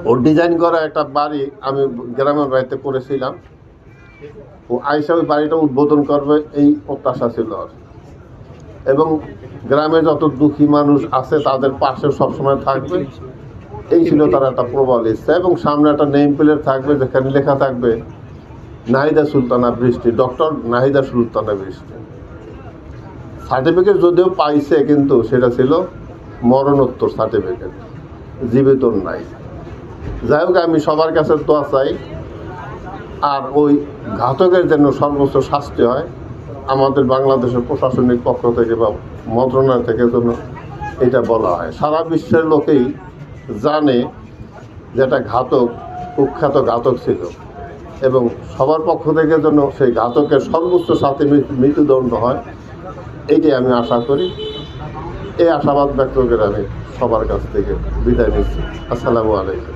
ওর design করা একটা বাড়ি আমি গ্রামের বাড়িতে করেছিলাম। ও আইসা ওই বাড়িটা উদ্বোধন করবে এই প্রত্যাশা ছিল আর, এবং গ্রামে যত দুঃখী মানুষ আছে তাদের পাশে সবসময় থাকবে, এই ছিল তার একটা প্রবল ইচ্ছা। এবং সামনে একটা নেম প্লেট থাকবে যেখানে লেখা থাকবে নাহিদা সুলতানা বৃষ্টি, ডক্টর নাহিদা সুলতানা বৃষ্টি। সার্টিফিকেট যদিও পাইছে, কিন্তু সেটা ছিল মরণোত্তর সার্টিফিকেট, জীবিত নাই। যাই হোক, আমি সবার কাছে দোয়া চাই, আর ওই ঘাতকের যেন সর্বোচ্চ শাস্তি হয়। আমাদের বাংলাদেশের প্রশাসনিক পক্ষ থেকে বা মন্ত্রণালয় থেকে যেন এটা বলা হয়। সারা বিশ্বের লোকেই জানে যে একটা ঘাতক, কুখ্যাত ঘাতক ছিল, এবং সবার পক্ষ থেকে যেন সেই ঘাতকের সর্বোচ্চ শাস্তি মৃত্যুদণ্ড হয়, এইটাই আমি আশা করি। এই আশাবাদ ব্যক্ত করে আমি সবার কাছ থেকে বিদায় নিচ্ছি। আসসালামু আলাইকুম।